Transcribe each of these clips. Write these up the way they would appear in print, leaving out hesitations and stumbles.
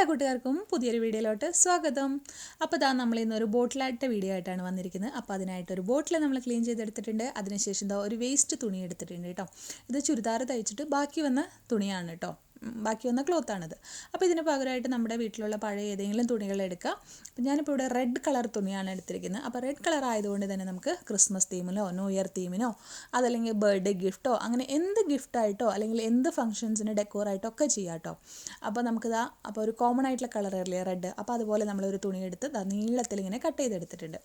എല്ലാ കൂട്ടുകാർക്കും പുതിയൊരു വീഡിയോയിലോട്ട് സ്വാഗതം. അപ്പോൾ ഇതാ നമ്മൾ ഇന്നൊരു ബോട്ടിലായിട്ട് വീഡിയോ ആയിട്ടാണ് വന്നിരിക്കുന്നത്. അപ്പോൾ അതിനായിട്ടൊരു ബോട്ടിൽ നമ്മൾ ക്ലീൻ ചെയ്തെടുത്തിട്ടുണ്ട്. അതിനുശേഷം ഇതാ ഒരു വേസ്റ്റ് തുണി എടുത്തിട്ടുണ്ട് കേട്ടോ. ഇത് ചുരിദാർ തയ്ച്ചിട്ട് ബാക്കി വന്ന തുണിയാണ് കേട്ടോ, ബാക്കി വന്ന ക്ലോത്താണിത്. അപ്പോൾ ഇതിന് പകരമായിട്ട് നമ്മുടെ വീട്ടിലുള്ള പഴയ ഏതെങ്കിലും തുണികൾ എടുക്കുക. അപ്പോൾ ഞാനിപ്പോൾ ഇവിടെ റെഡ് കളർ തുണിയാണ് എടുത്തിരിക്കുന്നത്. അപ്പോൾ റെഡ് കളർ ആയതുകൊണ്ട് തന്നെ നമുക്ക് ക്രിസ്മസ് തീമിനോ ന്യൂ ഇയർ തീമിനോ അതല്ലെങ്കിൽ ബർത്ത്ഡേ ഗിഫ്റ്റോ അങ്ങനെ എന്ത് ഗിഫ്റ്റായിട്ടോ അല്ലെങ്കിൽ എന്ത് ഫംഗ്ഷൻസിന് ഡെക്കോറായിട്ടോ ഒക്കെ ചെയ്യാം കേട്ടോ. അപ്പോൾ നമുക്കിതാ അപ്പോൾ ഒരു കോമൺ ആയിട്ടുള്ള കളർ അല്ലേ റെഡ്. അപ്പോൾ അതുപോലെ നമ്മളൊരു തുണി എടുത്ത് നീളത്തിൽ ഇങ്ങനെ കട്ട് ചെയ്തെടുത്തിട്ടുണ്ട്.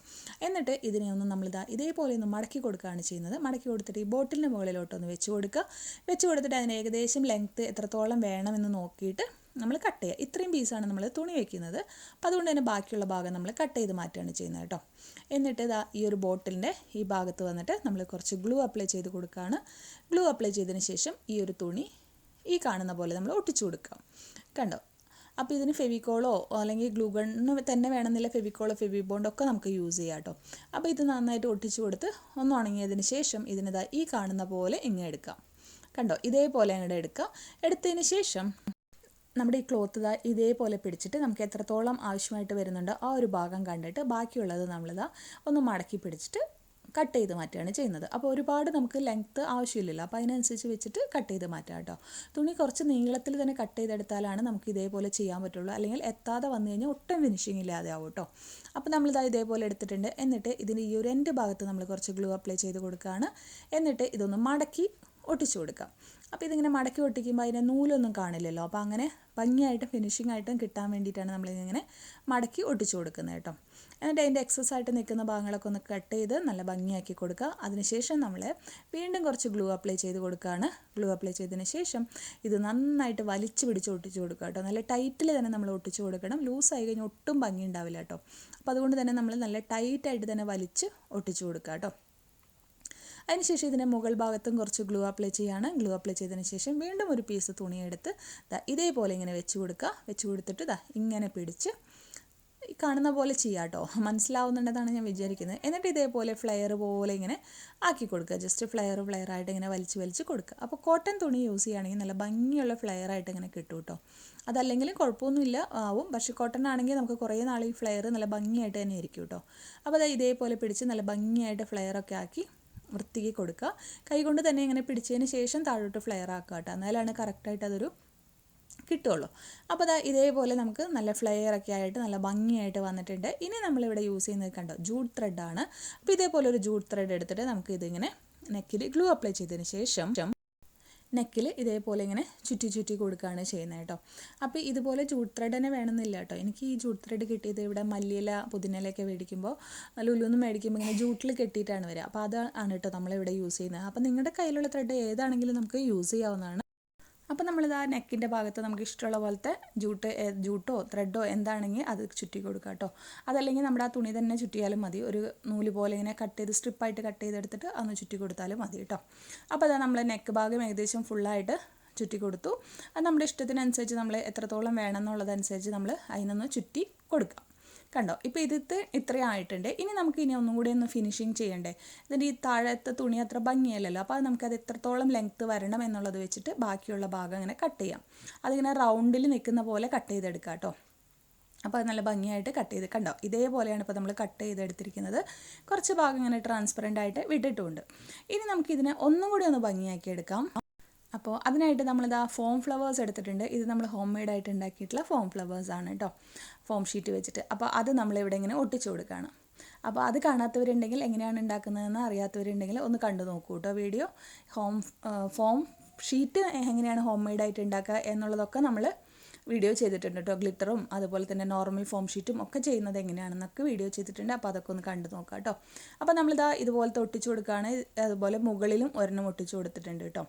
എന്നിട്ട് ഇതിനെ ഒന്ന് നമ്മളിതാ ഇതേപോലെ ഒന്ന് മടക്കി കൊടുക്കുകയാണ് ചെയ്യുന്നത്. മടക്കി കൊടുത്തിട്ട് ഈ ബോട്ടിലിൻ്റെ മുകളിലോട്ടൊന്ന് വെച്ച് കൊടുക്കുക. വെച്ച് കൊടുത്തിട്ട് അതിന് ഏകദേശം ലെങ്ത്ത് എത്രത്തോളം വേണമെന്ന് നോക്കിയിട്ട് നമ്മൾ കട്ട് ചെയ്യുക. ഇത്രയും പീസാണ് നമ്മൾ തുണി വയ്ക്കുന്നത്. അപ്പോൾ അതുകൊണ്ട് തന്നെ ബാക്കിയുള്ള ഭാഗം നമ്മൾ കട്ട് ചെയ്ത് മാറ്റുകയാണ് ചെയ്യുന്നത് കേട്ടോ. എന്നിട്ട് ഇതാ ഈ ഒരു ബോട്ടിലിൻ്റെ ഈ ഭാഗത്ത് വന്നിട്ട് നമ്മൾ കുറച്ച് ഗ്ലൂ അപ്ലൈ ചെയ്ത് കൊടുക്കുകയാണ്. ഗ്ലൂ അപ്ലൈ ചെയ്തതിന് ശേഷം ഈ ഒരു തുണി ഈ കാണുന്ന പോലെ നമ്മൾ ഒട്ടിച്ചു കൊടുക്കാം. കണ്ടോ? അപ്പോൾ ഇതിന് ഫെവിക്കോളോ അല്ലെങ്കിൽ ഗ്ലൂ ഗണ്ണ് തന്നെ വേണമെന്നില്ല, ഫെവിക്കോളോ ഫെവിബോണ്ടോ ഒക്കെ നമുക്ക് യൂസ് ചെയ്യാം കേട്ടോ. അപ്പോൾ ഇത് നന്നായിട്ട് ഒട്ടിച്ചു കൊടുത്ത് ഒന്ന് ഉണങ്ങിയതിന് ശേഷം ഇതിനിതാ ഈ കാണുന്ന പോലെ ഇങ്ങനെ എടുക്കാം. കണ്ടോ? ഇതേപോലെ അങ്ങോട്ട് എടുക്കുക. എടുത്തതിന് ശേഷം നമ്മുടെ ഈ ക്ലോത്ത് ഇതേപോലെ പിടിച്ചിട്ട് നമുക്ക് എത്രത്തോളം ആവശ്യമായിട്ട് വരുന്നുണ്ടോ ആ ഒരു ഭാഗം കണ്ടിട്ട് ബാക്കിയുള്ളത് നമ്മളിതാ ഒന്ന് മടക്കി പിടിച്ചിട്ട് കട്ട് ചെയ്ത് മാറ്റുകയാണ് ചെയ്യുന്നത്. അപ്പോൾ ഒരുപാട് നമുക്ക് ലെങ്ത്ത് ആവശ്യമില്ലല്ലോ, അപ്പോൾ അതിനനുസരിച്ച് വെച്ചിട്ട് കട്ട് ചെയ്ത് മാറ്റാം കേട്ടോ. തുണി കുറച്ച് നീളത്തിൽ തന്നെ കട്ട് ചെയ്തെടുത്താലാണ് നമുക്ക് ഇതേപോലെ ചെയ്യാൻ പറ്റുള്ളൂ. അല്ലെങ്കിൽ എത്താതെ വന്നു കഴിഞ്ഞാൽ ഒട്ടും ഫിനിഷിങ് ഇല്ലാതെ ആവും കേട്ടോ. അപ്പോൾ നമ്മളിതാ ഇതേപോലെ എടുത്തിട്ടുണ്ട്. എന്നിട്ട് ഇതിൻ്റെ ഈ ഒരു എൻ്റെ ഭാഗത്ത് നമ്മൾ കുറച്ച് ഗ്ലൂ അപ്ലൈ ചെയ്ത് കൊടുക്കുകയാണ്. എന്നിട്ട് ഇതൊന്ന് മടക്കി ഒട്ടിച്ചു കൊടുക്കാം. അപ്പോൾ ഇതിങ്ങനെ മടക്കി ഒട്ടിക്കുമ്പോൾ അതിൻ്റെ നൂലൊന്നും കാണില്ലല്ലോ. അപ്പോൾ അങ്ങനെ ഭംഗിയായിട്ട് ഫിനിഷിംഗ് ആയിട്ടും കിട്ടാൻ വേണ്ടിയിട്ടാണ് നമ്മളിങ്ങനെ മടക്കി ഒട്ടിച്ചു കൊടുക്കുന്നത് കേട്ടോ. എന്നിട്ട് അതിൻ്റെ എക്സസ് ആയിട്ട് നിൽക്കുന്ന ഭാഗങ്ങളൊക്കെ ഒന്ന് കട്ട് ചെയ്ത് നല്ല ഭംഗിയാക്കി കൊടുക്കുക. അതിനുശേഷം നമ്മൾ വീണ്ടും കുറച്ച് ഗ്ലൂ അപ്ലൈ ചെയ്ത് കൊടുക്കുകയാണ്. ഗ്ലൂ അപ്ലൈ ചെയ്തതിന് ശേഷം ഇത് നന്നായിട്ട് വലിച്ച് പിടിച്ച് ഒട്ടിച്ച് കൊടുക്കുക കേട്ടോ. നല്ല ടൈറ്റിൽ തന്നെ നമ്മൾ ഒട്ടിച്ച് കൊടുക്കണം. ലൂസായി കഴിഞ്ഞാൽ ഒട്ടും ഭംഗി ഉണ്ടാവില്ല കേട്ടോ. അപ്പോൾ അതുകൊണ്ട് തന്നെ നമ്മൾ നല്ല ടൈറ്റായിട്ട് തന്നെ വലിച്ച് ഒട്ടിച്ച് കൊടുക്കുക കേട്ടോ. അതിനുശേഷം ഇതിൻ്റെ മുകൾ ഭാഗത്തും കുറച്ച് ഗ്ലൂ അപ്ലൈ ചെയ്യുകയാണ്. ഗ്ലൂ അപ്ലൈ ചെയ്തതിന് ശേഷം വീണ്ടും ഒരു പീസ് തുണിയെടുത്ത് ഇതേപോലെ ഇങ്ങനെ വെച്ച് കൊടുക്കുക. വെച്ച് കൊടുത്തിട്ട് ഇങ്ങനെ പിടിച്ച് കാണുന്ന പോലെ ചെയ്യാം കേട്ടോ. മനസ്സിലാവുന്നുണ്ടെന്നാണ് ഞാൻ വിചാരിക്കുന്നത്. എന്നിട്ട് ഇതേപോലെ ഫ്ലെയർ പോലെ ഇങ്ങനെ ആക്കി കൊടുക്കുക. ജസ്റ്റ് ഫ്ലെയർ ആയിട്ട് ഇങ്ങനെ വലിച്ച് കൊടുക്കുക. അപ്പോൾ കോട്ടൺ തുണി യൂസ് ചെയ്യുകയാണെങ്കിൽ നല്ല ഭംഗിയുള്ള ഫ്ലെയർ ആയിട്ട് ഇങ്ങനെ കിട്ടും കേട്ടോ. അതല്ലെങ്കിലും കുഴപ്പമൊന്നുമില്ല ആവും. പക്ഷേ കോട്ടൺ ആണെങ്കിൽ നമുക്ക് കുറേ നാൾ ഈ ഫ്ലെയർ നല്ല ഭംഗിയായിട്ട് തന്നെ ഇരിക്കും കേട്ടോ. അപ്പോൾ ഇതേപോലെ പിടിച്ച് നല്ല ഭംഗിയായിട്ട് ഫ്ലെയറൊക്കെ ആക്കി വൃത്തിക്ക് കൊടുക്കുക. കൈകൊണ്ട് തന്നെ ഇങ്ങനെ പിടിച്ചതിന് ശേഷം താഴോട്ട് ഫ്ലെയർ ആക്കുക കേട്ടോ. എന്നാലാണ് കറക്റ്റായിട്ട് അതൊരു കിട്ടുള്ളൂ. അപ്പോൾ ഇതേപോലെ നമുക്ക് നല്ല ഫ്ലെയറൊക്കെ ആയിട്ട് നല്ല ഭംഗിയായിട്ട് വന്നിട്ടുണ്ട്. ഇനി നമ്മളിവിടെ യൂസ് ചെയ്യുന്നത് കണ്ടോ, ജൂട്ട് ത്രെഡാണ്. അപ്പോൾ ഇതേപോലെ ഒരു ജൂട്ട് ത്രെഡ് എടുത്തിട്ട് നമുക്ക് ഇതിങ്ങനെ നെക്കിൽ ഗ്ലൂ അപ്ലൈ ചെയ്തതിന് ശേഷം നെക്കിൽ ഇതേപോലെ ഇങ്ങനെ ചുറ്റി കൊടുക്കുകയാണ് ചെയ്യുന്നത് കേട്ടോ. അപ്പോൾ ഇതുപോലെ ജൂട്ട് ത്രെഡ് തന്നെ വേണമെന്നില്ല കേട്ടോ. എനിക്ക് ഈ ജൂട്ട് ത്രെഡ് കിട്ടിയത് ഇവിടെ മല്ലിയില പുതിനയിലൊക്കെ മേടിക്കുമ്പോൾ ലുലുന്ന് മേടിക്കുമ്പോൾ ഇങ്ങനെ ജൂട്ടിൽ കെട്ടിയിട്ടാണ് വരിക. അപ്പോൾ അതാണ് കേട്ടോ നമ്മളിവിടെ യൂസ് ചെയ്യുന്നത്. അപ്പോൾ നിങ്ങളുടെ കയ്യിലുള്ള ത്രെഡ് ഏതാണെങ്കിലും നമുക്ക് യൂസ് ചെയ്യാവുന്നതാണ്. അപ്പോൾ നമ്മളിതാ നെക്കിൻ്റെ ഭാഗത്ത് നമുക്ക് ഇഷ്ടമുള്ള പോലത്തെ ജൂട്ടോ ത്രെഡോ എന്താണെങ്കിൽ അത് ചുറ്റി കൊടുക്കുക കേട്ടോ. അതല്ലെങ്കിൽ നമ്മുടെ ആ തുണി തന്നെ ചുറ്റിയാലും മതി. ഒരു നൂല് പോലെ ഇങ്ങനെ സ്ട്രിപ്പായിട്ട് കട്ട് ചെയ്തെടുത്തിട്ട് അതൊന്ന് ചുറ്റി കൊടുത്താലും മതി കേട്ടോ. അപ്പോൾ അതാ നമ്മൾ നെക്ക് ഭാഗം ഏകദേശം ഫുള്ളായിട്ട് ചുറ്റി കൊടുത്തു. അത് നമ്മുടെ ഇഷ്ടത്തിനനുസരിച്ച് നമ്മൾ എത്രത്തോളം വേണം എന്നുള്ളതനുസരിച്ച് നമ്മൾ അതിനൊന്ന് ചുറ്റി കൊടുക്കാം. കണ്ടോ? ഇപ്പോൾ ഇത്രയും ആയിട്ടുണ്ട്. ഇനി നമുക്ക് ഒന്നും കൂടി ഒന്ന് ഫിനിഷിങ് ചെയ്യണ്ടേ. ഇതിൻ്റെ ഈ താഴത്തെ തുണി അത്ര ഭംഗിയല്ലല്ലോ. അപ്പോൾ നമുക്കത് എത്രത്തോളം ലെങ്ത്ത് വരണം എന്നുള്ളത് വെച്ചിട്ട് ബാക്കിയുള്ള ഭാഗം അങ്ങനെ കട്ട് ചെയ്യാം. അതിങ്ങനെ റൗണ്ടിൽ നിൽക്കുന്ന പോലെ കട്ട് ചെയ്തെടുക്കാം കേട്ടോ. അപ്പോൾ അത് നല്ല ഭംഗിയായിട്ട് കട്ട് ചെയ്ത് കണ്ടോ. ഇതേപോലെയാണ് ഇപ്പോൾ നമ്മൾ കട്ട് ചെയ്തെടുത്തിരിക്കുന്നത്. കുറച്ച് ഭാഗം ഇങ്ങനെ ട്രാൻസ്പെറൻ്റ് ആയിട്ട് വിട്ടിട്ടുമുണ്ട്. ഇനി നമുക്കിതിനെ ഒന്നും കൂടി ഒന്ന് ഭംഗിയാക്കി എടുക്കാം. അപ്പോൾ അതിനായിട്ട് നമ്മളിതാ ഫോം ഫ്ലവേഴ്സ് എടുത്തിട്ടുണ്ട്. ഇത് നമ്മൾ ഹോം മെയ്ഡായിട്ട് ഉണ്ടാക്കിയിട്ടുള്ള ഫോം ഫ്ലവേഴ്സാണ് കേട്ടോ, ഫോം ഷീറ്റ് വെച്ചിട്ട്. അപ്പോൾ അത് നമ്മളിവിടെ ഇങ്ങനെ ഒട്ടിച്ചു കൊടുക്കുകയാണ്. അപ്പോൾ അത് കാണാത്തവരുണ്ടെങ്കിൽ എങ്ങനെയാണ് ഉണ്ടാക്കുന്നതെന്ന് അറിയാത്തവരുണ്ടെങ്കിൽ ഒന്ന് കണ്ടു നോക്കൂ കേട്ടോ വീഡിയോ. ഫോം ഷീറ്റ് എങ്ങനെയാണ് ഹോം മെയ്ഡായിട്ട് ഉണ്ടാക്കുക എന്നുള്ളതൊക്കെ നമ്മൾ വീഡിയോ ചെയ്തിട്ടുണ്ട് കേട്ടോ. ഗ്ലിറ്ററും അതുപോലെ തന്നെ നോർമൽ ഫോം ഷീറ്റും ഒക്കെ ചെയ്യുന്നത് എങ്ങനെയാണെന്നൊക്കെ വീഡിയോ ചെയ്തിട്ടുണ്ട്. അപ്പോൾ അതൊക്കെ ഒന്ന് കണ്ടു നോക്കാം കേട്ടോ. അപ്പോൾ നമ്മളിതാ ഇതുപോലത്തെ ഒട്ടിച്ചു കൊടുക്കുകയാണ്. അതുപോലെ മുകളിലും ഒരെണ്ണം ഒട്ടിച്ചു കൊടുത്തിട്ടുണ്ട് കേട്ടോ.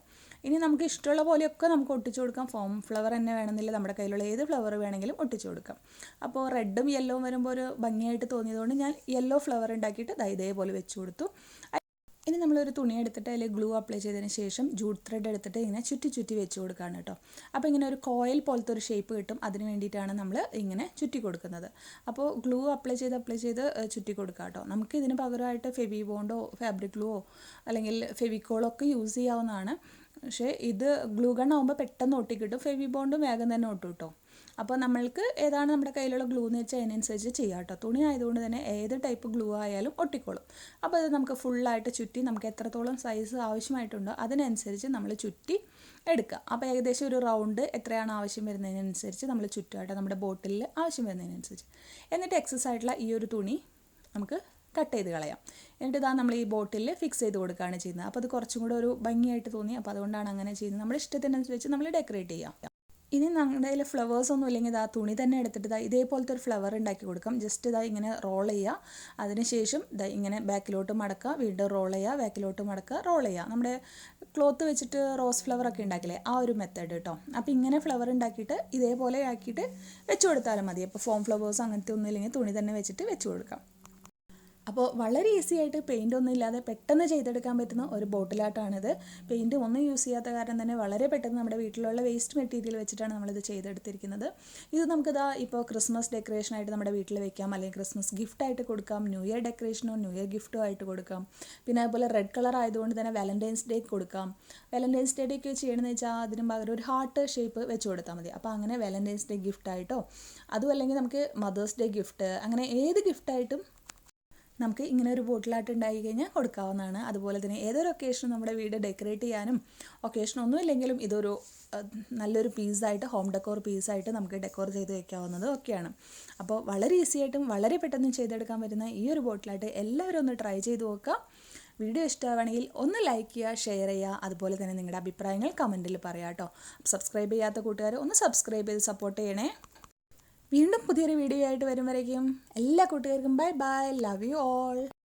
ഇനി നമുക്ക് ഇഷ്ടമുള്ള പോലെയൊക്കെ നമുക്ക് ഒട്ടിച്ചു കൊടുക്കാം. ഫോം ഫ്ലവർ തന്നെ വേണമെന്നില്ല, നമ്മുടെ കയ്യിലുള്ള ഏത് ഫ്ലവർ വേണമെങ്കിലും ഒട്ടിച്ചു കൊടുക്കാം. അപ്പോൾ റെഡും യെല്ലോവും വരുമ്പോൾ ഒരു ഭംഗിയായിട്ട് തോന്നിയതുകൊണ്ട് ഞാൻ യെല്ലോ ഫ്ലവർ ഉണ്ടാക്കിയിട്ട് ഇതേപോലെ വെച്ച് കൊടുത്തു. ഇനി നമ്മളൊരു തുണി എടുത്തിട്ട് അതിൽ ഗ്ലൂ അപ്ലൈ ചെയ്തതിന് ശേഷം ജൂട്ട് ത്രെഡ് എടുത്തിട്ട് ഇങ്ങനെ ചുറ്റി വെച്ച് കൊടുക്കുകയാണ് കേട്ടോ. അപ്പോൾ ഇങ്ങനെ ഒരു കോയിൽ പോലത്തെ ഒരു ഷേപ്പ് കിട്ടും. അതിന് വേണ്ടിയിട്ടാണ് നമ്മൾ ഇങ്ങനെ ചുറ്റി കൊടുക്കുന്നത്. അപ്പോൾ ഗ്ലൂ അപ്ലൈ ചെയ്ത് ചുറ്റി കൊടുക്കുക കേട്ടോ. നമുക്ക് ഇതിന് പകരമായിട്ട് ഫെവി ബോണ്ടോ ഫാബ്രിക് ഗ്ലൂവോ അല്ലെങ്കിൽ ഫെവിക്കോളോ ഒക്കെ യൂസ് ചെയ്യാവുന്നതാണ്. പക്ഷേ ഇത് ഗ്ലൂ ഗൺ ആകുമ്പോൾ പെട്ടെന്ന് ഒട്ടിക്കിട്ടും, ഫെവി ബോണ്ടും വേഗം തന്നെ ഒട്ടും കേട്ടോ. അപ്പോൾ നമ്മൾക്ക് ഏതാണ് നമ്മുടെ കയ്യിലുള്ള ഗ്ലൂ എന്ന് വെച്ചാൽ അതിനനുസരിച്ച് ചെയ്യാം കേട്ടോ. തുണി ആയതുകൊണ്ട് തന്നെ ഏത് ടൈപ്പ് ഗ്ലൂ ആയാലും ഒട്ടിക്കോളും. അപ്പോൾ അത് നമുക്ക് ഫുള്ളായിട്ട് ചുറ്റി നമുക്ക് എത്രത്തോളം സൈസ് ആവശ്യമായിട്ടുണ്ടോ അതിനനുസരിച്ച് നമ്മൾ ചുറ്റി എടുക്കുക. അപ്പോൾ ഏകദേശം ഒരു റൗണ്ട് എത്രയാണ് ആവശ്യം വരുന്നതിനനുസരിച്ച് നമ്മൾ ചുറ്റുക കേട്ടോ, നമ്മുടെ ബോട്ടിലിൽ ആവശ്യം വരുന്നതിനനുസരിച്ച്. എന്നിട്ട് എക്സസ് ആയിട്ടുള്ള ഈ ഒരു തുണി നമുക്ക് കട്ട് ചെയ്ത് കളയാം. എന്നിട്ട് ഇതാ നമ്മൾ ഈ ബോട്ടിലിൽ ഫിക്സ് ചെയ്ത് കൊടുക്കുകയാണ് ചെയ്യുന്നത്. അപ്പോൾ അത് കുറച്ചും കൂടെ ഒരു ഭംഗിയായിട്ട് തോന്നി, അപ്പോൾ അതുകൊണ്ടാണ് അങ്ങനെ ചെയ്യുന്നത്. നമ്മുടെ ഇഷ്ടത്തിനനുസരിച്ച് നമ്മൾ ഡെക്കറേറ്റ് ചെയ്യാം. ഇനി നമ്മുടെ കയ്യിൽ ഫ്ലവേഴ്സ് ഒന്നും ഇല്ലെങ്കിൽ ആ തുണി തന്നെ എടുത്തിട്ട് ഇതേപോലത്തെ ഒരു ഫ്ലവർ ഉണ്ടാക്കി കൊടുക്കാം. ജസ്റ്റ് ഇങ്ങനെ റോൾ ചെയ്യുക, അതിനുശേഷം ഇങ്ങനെ ബാക്കിലോട്ട് മടക്കുക, വീണ്ടും റോൾ ചെയ്യുക, ബാക്കിലോട്ട് മടക്കുക, റോൾ ചെയ്യുക. നമ്മുടെ ക്ലോത്ത് വെച്ചിട്ട് റോസ് ഫ്ലവർ ഒക്കെ ഉണ്ടാക്കില്ലേ, ആ ഒരു മെത്തേഡ് കേട്ടോ. അപ്പോൾ ഇങ്ങനെ ഫ്ലവർ ഉണ്ടാക്കിയിട്ട് ഇതേപോലെ ആക്കിയിട്ട് വെച്ച് കൊടുത്താലും മതി. അപ്പോൾ ഫോം ഫ്ലവേഴ്സ് അങ്ങനത്തെ ഒന്നും ഇല്ലെങ്കിൽ തുണി തന്നെ വെച്ചിട്ട് വെച്ച് കൊടുക്കാം. അപ്പോൾ വളരെ ഈസി ആയിട്ട് പെയിൻ്റ് ഒന്നും ഇല്ലാതെ പെട്ടെന്ന് ചെയ്തെടുക്കാൻ പറ്റുന്ന ഒരു ബോട്ടിലാട്ടാണിത്. പെയിൻറ്റ് ഒന്നും യൂസ് ചെയ്യാത്ത കാരണം തന്നെ വളരെ പെട്ടെന്ന് നമ്മുടെ വീട്ടിലുള്ള വേസ്റ്റ് മെറ്റീരിയൽ വെച്ചിട്ടാണ് നമ്മളിത് ചെയ്തെടുത്തിരിക്കുന്നത്. ഇത് നമുക്കിതാ ഇപ്പോൾ ക്രിസ്മസ് ഡെക്കറേഷനായിട്ട് നമ്മുടെ വീട്ടിൽ വെക്കാം, അല്ലെങ്കിൽ ക്രിസ്മസ് ഗിഫ്റ്റായിട്ട് കൊടുക്കാം, ന്യൂ ഇയർ ഡെക്കറേഷനോ ന്യൂ ഇയർ ഗിഫ്റ്റോ ആയിട്ട് കൊടുക്കാം. പിന്നെ അതുപോലെ റെഡ് കളർ ആയതുകൊണ്ട് തന്നെ വാലന്റൈൻസ് ഡേക്ക് കൊടുക്കാം. വാലന്റൈൻസ് ഡേക്ക് ചെയ്യണമെന്ന് വെച്ചാൽ അതിന് പകരം ഒരു ഹാർട്ട് ഷേപ്പ് വെച്ച് കൊടുത്താൽ മതി. അപ്പോൾ അങ്ങനെ വാലന്റൈൻസ് ഡേ ഗിഫ്റ്റായിട്ടോ, അതും അല്ലെങ്കിൽ നമുക്ക് മദേഴ്സ് ഡേ ഗിഫ്റ്റ്, അങ്ങനെ ഏത് ഗിഫ്റ്റായിട്ടും നമുക്ക് ഇങ്ങനെ ഒരു ബോട്ടിലായിട്ട് ഉണ്ടായി കഴിഞ്ഞാൽ കൊടുക്കാവുന്നതാണ്. അതുപോലെ തന്നെ ഏതൊരു ഒക്കേഷനും നമ്മുടെ വീട് ഡെക്കറേറ്റ് ചെയ്യാനും, ഒക്കേഷനൊന്നും ഇല്ലെങ്കിലും ഇതൊരു നല്ലൊരു പീസായിട്ട്, ഹോം ഡെക്കോർ പീസായിട്ട് നമുക്ക് ഡെക്കോർ ചെയ്ത് വെക്കാവുന്നത് ഒക്കെയാണ്. അപ്പോൾ വളരെ ഈസി ആയിട്ടും വളരെ പെട്ടെന്ന് ചെയ്തെടുക്കാൻ പറ്റുന്ന ഈ ഒരു ബോട്ടിലായിട്ട് എല്ലാവരും ഒന്ന് ട്രൈ ചെയ്ത് നോക്കുക. വീഡിയോ ഇഷ്ടമാണെങ്കിൽ ഒന്ന് ലൈക്ക് ചെയ്യുക, ഷെയർ ചെയ്യുക, അതുപോലെ തന്നെ നിങ്ങളുടെ അഭിപ്രായങ്ങൾ കമൻറ്റിൽ പറയാം കേട്ടോ. സബ്സ്ക്രൈബ് ചെയ്യാത്ത കൂട്ടുകാർ ഒന്ന് സബ്സ്ക്രൈബ് ചെയ്ത് സപ്പോർട്ട് ചെയ്യണേ. വീണ്ടും പുതിയൊരു വീഡിയോ ആയിട്ട് വരും വരയ്ക്കും എല്ലാ കൂട്ടുകാർക്കും bye bye, love you all.